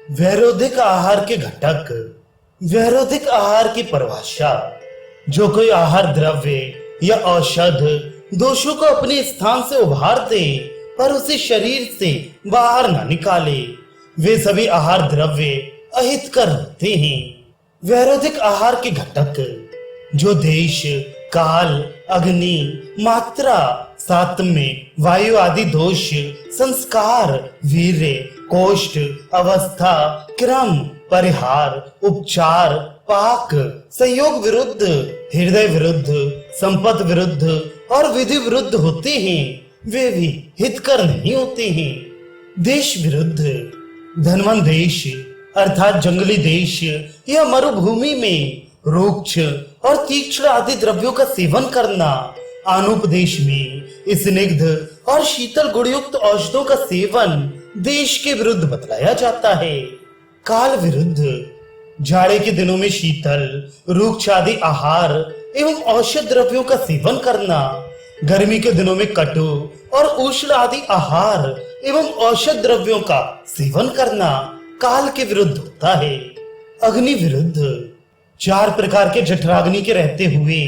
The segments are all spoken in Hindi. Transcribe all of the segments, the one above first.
वैरोधिक आहार के घटक। वैरोधिक आहार की परिभाषा: जो कोई आहार द्रव्य या औषध दोषों को अपने स्थान से उभार दे पर उसे शरीर से बाहर न निकाले, वे सभी आहार द्रव्य अहितकर होते हैं। वैरोधिक आहार के घटक: जो देश, काल, अग्नि, मात्रा, सात्म्य, वायु आदि दोष, संस्कार, वीर्य, कोष्ठ, अवस्था, क्रम, परिहार, उपचार, पाक, संयोग विरुद्ध, हृदय विरुद्ध, संपत विरुद्ध और विधि विरुद्ध होते हैं, वे भी हितकर नहीं होते हैं। देश विरुद्ध: धनवन देश अर्थात जंगली देश या मरुभूमि में रुक्ष और तीक्ष्ण आदि द्रव्यों का सेवन करना, अनुपदेश में स्निग्ध और शीतल गुणयुक्त औषधों का सेवन देश के विरुद्ध बतलाया जाता है। काल विरुद्ध: जाड़े के दिनों में शीतल, रुक्ष आदि आहार एवं औषध द्रव्यों का सेवन करना, गर्मी के दिनों में कटु और उष्ण आदि आहार एवं औषध द्रव्यों का सेवन करना काल के विरुद्ध होता है। अग्नि विरुद्ध: 4 प्रकार के जठराग्नि के रहते हुए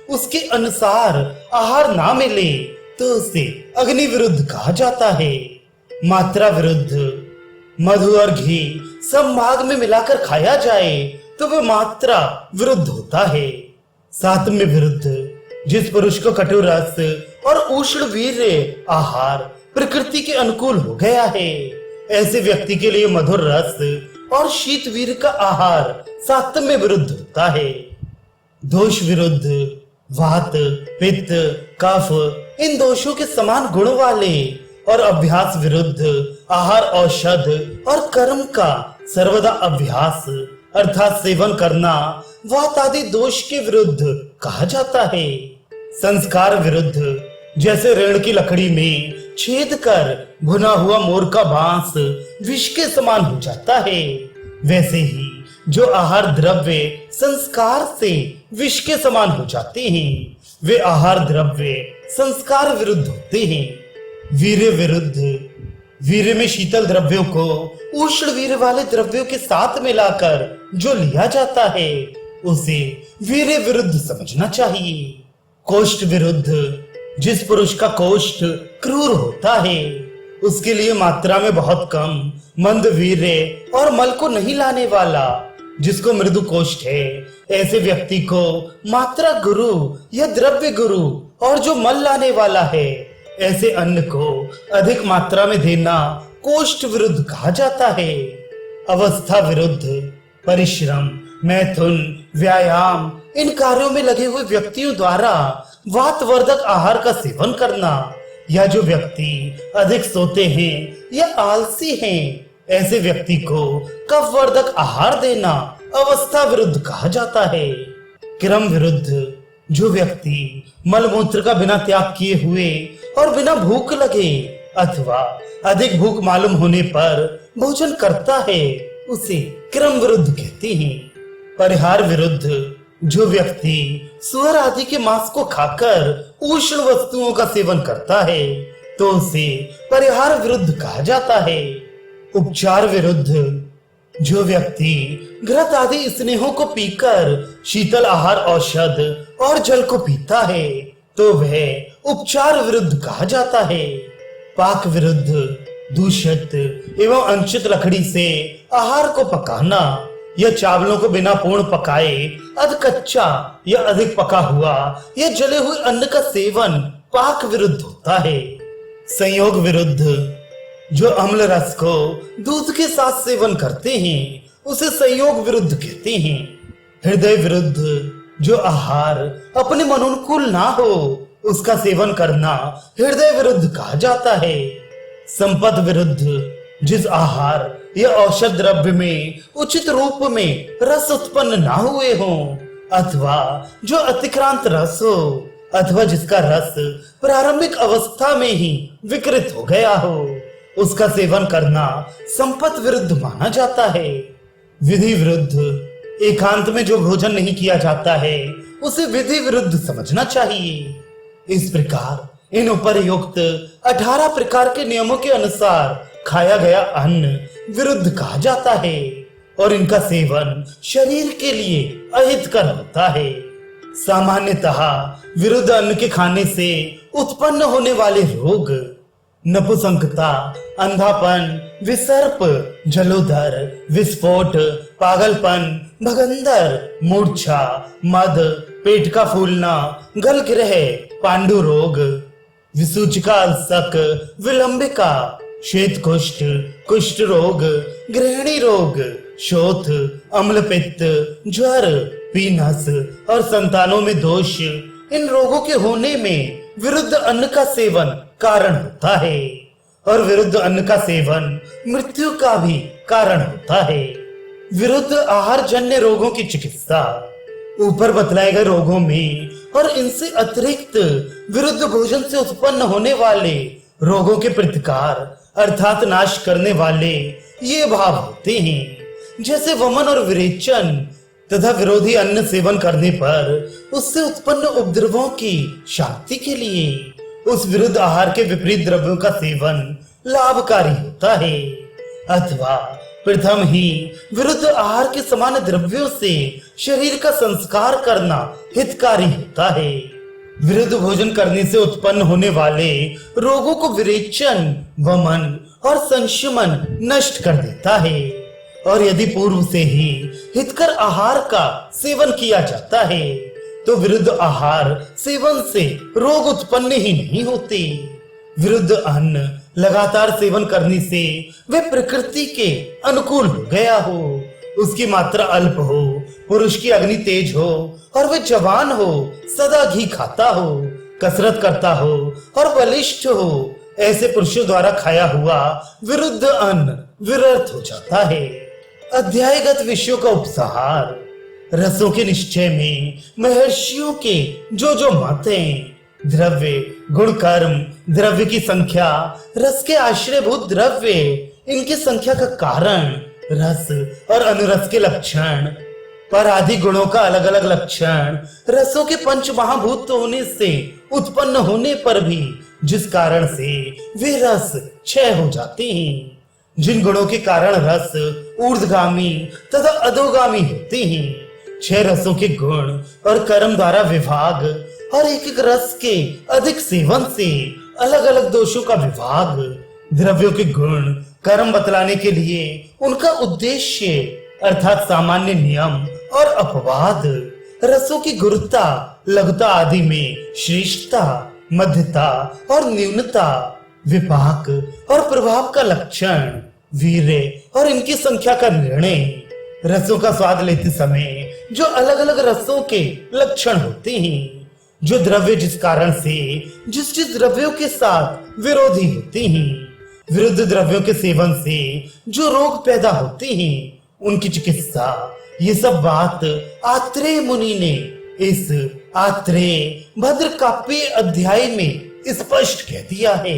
उसके अनुसार आहार ना मिले तो उसे अग्नि विरुद्ध कहा जाता है। मात्रा विरुद्ध: मधु और घी समभाग में मिलाकर खाया जाए तो वह मात्रा विरुद्ध होता है। सात्म्य विरुद्ध: जिस पुरुष को कटु रस और उष्ण वीर्य आहार प्रकृति के अनुकूल हो गया है, ऐसे व्यक्ति के लिए मधुर रस और शीत वीर्य का आहार सात्म्य विरुद्ध होता है। दोष विरुद्ध: वात, पित्त, कफ इन दोषों के समान गुण वाले और अभ्यास विरुद्ध आहार, औषध और कर्म का सर्वदा अभ्यास अर्थात सेवन करना वात आदि दोष के विरुद्ध कहा जाता है। संस्कार विरुद्ध: जैसे रेड़ की लकड़ी में छेद कर भुना हुआ मोर का बांस विष के समान हो जाता है, वैसे ही जो आहार द्रव्य संस्कार से विष के समान हो जाते हैं, वे आहार द्रव्य संस्कार विरुद्ध होते हैं। वीर्य विरुद्ध: वीर्य में शीतल द्रव्यों को उष्ण वीर्य वाले द्रव्यों के साथ मिलाकर जो लिया जाता है, उसे वीर्य विरुद्ध समझना चाहिए। कोष्ठ विरुद्ध: जिस पुरुष का कोष्ठ क्रूर होता है, उसके लिए मात्रा में बहुत कम, मंद वीर्य और मल को नहीं लाने वाला, जिसको मृदु कोष्ठ है, ऐसे व्यक्ति को मात्रा गुरु या द्रव्य गुरु और जो मल लाने वाला है, ऐसे अन्न को अधिक मात्रा में देना कोष्ठ विरुद्ध कहा जाता है। अवस्था विरुद्ध: परिश्रम, मैथुन, व्यायाम इन कार्यों में लगे हुए व्यक्तियों द्वारा वातवर्धक आहार का सेवन करना, या जो व्यक्ति अधिक सोते हैं या आलसी हैं, ऐसे व्यक्ति को कफवर्धक आहार देना अवस्था विरुद्ध कहा जाता है। क्रम विरुद्ध: जो व्यक्ति मलमूत्र का बिना त्याग किए हुए और बिना भूख लगे अथवा अधिक भूख मालूम होने पर भोजन करता है, उसे क्रम विरुद्ध कहते हैं। परिहार विरुद्ध: जो व्यक्ति सुअर आदि के मांस को खाकर उष्ण वस्तुओं का सेवन करता है, तो उसे परिहार विरुद्ध कहा जाता है। उपचार विरुद्ध: जो व्यक्ति घृत आदि स्नेहों को पीकर शीतल आहार, औषध और जल को पीता है, तो वह उपचार विरुद्ध कहा जाता है। पाक विरुद्ध: दूषित एवं अंचित लकड़ी से आहार को पकाना या चावलों को बिना पूर्ण पकाए अध कच्चा या अधिक पका हुआ या जले हुए अन्न का सेवन पाक विरुद्ध होता है। संयोग विरुद्ध: जो अम्ल रस को दूध के साथ सेवन करते हैं, उसे संयोग विरुद्ध कहते हैं। हृदय विरुद्ध: जो आहार अपने मनोनुकूल ना हो, उसका सेवन करना हृदय विरुद्ध कहा जाता है। संपत विरुद्ध: जिस आहार या औषध द्रव्य में उचित रूप में रस उत्पन्न ना हुए हों, अथवा जो अतिक्रांत रस हो, अथवा जिसका रस प्रारंभिक अवस्था में ही विकृत हो गया हो, उसका सेवन करना संपत विरुद्ध माना जाता है। विधि विरुद्ध: एकांत में जो भोजन नहीं किया जाता है, उसे विधि विरुद्ध समझना चाहिए। इस प्रकार इन उपरयुक्त 18 प्रकार के नियमों के अनुसार खाया गया अन्न विरुद्ध कहा जाता है और इनका सेवन शरीर के लिए अहितकर होता है। सामान्यतः विरुद्ध अन्न के खाने से उत्पन्न होने वाले रोग नपुंसकता, अंधापन, विसर्प, जलोदर, विस्फोट, पागलपन, भगंदर, मूर्छा, मद, पेट का फूलना, गलग्रह, पांडु रोग, विसूचिका अल्सक, विलंबिका, श्वेत कुष्ठ, कुष्ठ रोग, गृहिणी रोग, शोथ, अम्लपित्त, ज्वर, पीनस और संतानों में दोष, इन रोगों के होने में विरुद्ध अन्न का सेवन कारण होता है और विरुद्ध अन्न का सेवन मृत्यु का भी कारण होता है। विरुद्ध आहार जन्य रोगों की चिकित्सा ऊपर बतलाए गए रोगों में और इनसे अतिरिक्त विरुद्ध भोजन से उत्पन्न होने वाले रोगों के प्रतिकार अर्थात नाश करने वाले ये भाव होते हैं। जैसे वमन और विरेचन तथा विरोधी अन्न सेवन करने पर उससे उत्पन्न उपद्रवों की शांति के लिए उस विरुद्ध आहार के विपरीत द्रव्यों का सेवन लाभकारी होता है, अथवा प्रथम ही विरुद्ध आहार के समान द्रव्यों से शरीर का संस्कार करना हितकारी होता है। विरुद्ध भोजन करने से उत्पन्न होने वाले रोगों को विरेचन, वमन और संशमन नष्ट कर देता है और यदि पूर्व से ही हितकर आहार का सेवन किया जाता है तो विरुद्ध आहार सेवन से रोग उत्पन्न ही नहीं होते। विरुद्ध अन्न लगातार सेवन करने से वह प्रकृति के अनुकूल हो गया हो, उसकी मात्रा अल्प हो, पुरुष की अग्नि तेज हो और वह जवान हो, सदा घी खाता हो, कसरत करता हो और बलिष्ठ हो, ऐसे पुरुषों द्वारा खाया हुआ विरुद्ध अन्न विरर्थ हो जाता है। अध्यायगत विषयों का उपसंहार। रसों के निश्चय में महर्षियों के जो मत हैं, द्रव्य, गुण, कर्म, द्रव्य की संख्या, रस के आश्रयभूत द्रव्य, इनकी संख्या का कारण, रस और अनुरस के लक्षण, पर आदि गुणों का अलग अलग लक्षण, रसों के पंच महाभूत होने से उत्पन्न होने पर भी जिस कारण से वे रस क्षय हो जाते हैं, जिन गुणों के कारण रस ऊर्ध्वगामी तथा अधोगामी होते हैं, 6 रसों के गुण और कर्म द्वारा विभाग और एक एक रस के अधिक सेवन से अलग अलग दोषों का विभाग, द्रव्यों के गुण कर्म बतलाने के लिए उनका उद्देश्य अर्थात सामान्य नियम और अपवाद, रसों की गुरुता, लघुता आदि में श्रेष्ठता, मध्यता और न्यूनता, विपाक और प्रभाव का लक्षण, वीर्य और इनकी संख्या का निर्णय, रसों का स्वाद लेते समय जो अलग अलग रसों के लक्षण होते हैं, जो द्रव्य जिस कारण से जिस द्रव्यों के साथ विरोधी होते हैं, विरुद्ध द्रव्यों के सेवन से जो रोग पैदा होते हैं, उनकी चिकित्सा, ये सब बात आत्रेय मुनि ने इस आत्रेय भद्र काव्य अध्याय में स्पष्ट कह दिया है।